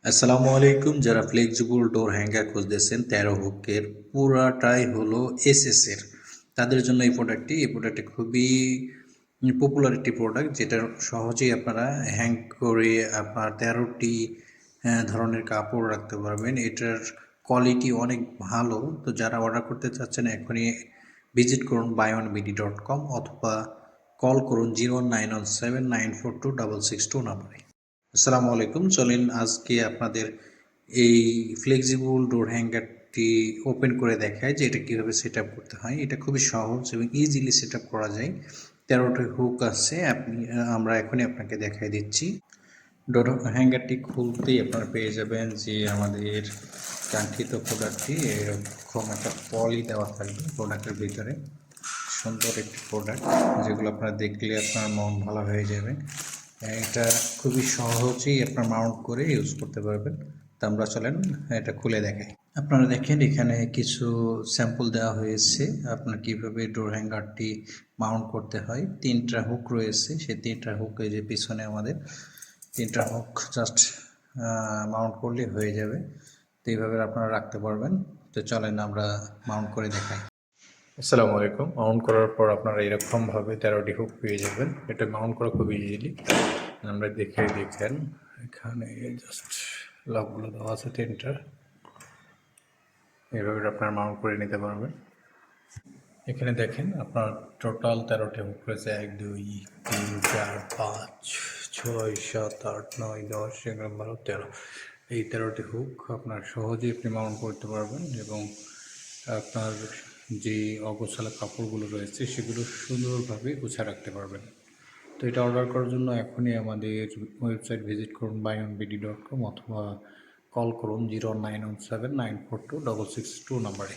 আসসালামু আলাইকুম। যারা ফ্লেক্সিবল ডোর হ্যাঙ্গার খুঁজতেছেন 13 হুকের পুরাটাই হলো এসএস এর, তাদের জন্য এই প্রোডাক্টটি খুবই পপুলার একটি প্রোডাক্ট, যেটা সহজেই আপনারা হ্যাং করে আপনার 13টি ধরনের কাপড় রাখতে পারবেন। এটার কোয়ালিটি অনেক ভালো। তো যারা অর্ডার করতে চাচ্ছেন এখনই ভিজিট করুন buyonbd.com অথবা কল করুন 09179426662 নাম্বারে। আসসালামু আলাইকুম। চলেন আজকে আপনাদের এই ফ্লেক্সিবল ডোর হ্যাঙ্গারটি ওপেন করে দেখায় যে এটা কীভাবে সেট আপ করতে হয়। এটা খুবই সহজ এবং ইজিলি সেট আপ করা যায়। 13টি হুক আছে, আমরা এখনই আপনাকে দেখাই দিচ্ছি। ডোর হ্যাঙ্গারটি খুলতেই আপনারা পেয়ে যাবেন যে আমাদের কাঙ্ক্ষিত প্রোডাক্টটি এরকম একটা পলি দেওয়া থাকবে প্রোডাক্টের ভিতরে। সুন্দর একটি প্রোডাক্ট, যেগুলো আপনারা দেখলে আপনার মন ভালো হয়ে যাবে। এটা খুবই সহজেই আপনার মাউন্ট করে ইউজ করতে পারবেন। তো আমরা চলেন এটা খুলে দেখাই। আপনারা দেখেন এখানে কিছু স্যাম্পল দেওয়া হয়েছে আপনার কিভাবে ডোর হ্যাঙ্গারটি মাউন্ট করতে হয়। 3টা হুক রয়েছে, সেই 3টা হুক এই যে পিছনে আমাদের 3টা হুক জাস্ট মাউন্ট করলে হয়ে যাবে। তো এইভাবে আপনারা রাখতে পারবেন। তো চলেন আমরা মাউন্ট করে দেখাই। আসসালামু আলাইকুম। মাউন্ট করার পর আপনারা এরকমভাবে 13টি হুক পেয়ে যাবেন। এটা মাউন্ট করা খুব ইজিলি। আমরা দেখেন এখানে জাস্ট লকগুলো দেওয়া আছে 3টা। এইভাবে আপনারা মাউন্ট করে নিতে পারবেন। এখানে দেখেন আপনার টোটাল 13টি হুক রয়েছে। 1 2 3 4 5 6 7 8 9 10 11 12 13। এই 13টি হুক আপনার সহজেই আপনি মাউন্ট করতে পারবেন এবং আপনার যে অগোছালো কাপড়গুলো রয়েছে সেগুলো সুন্দরভাবে গুছিয়ে রাখতে পারবেন। তো এটা অর্ডার করার জন্য এখনই আমাদের ওয়েবসাইট ভিজিট করুন buyonbd.com অথবা কল করুন 09179426662 নাম্বারে।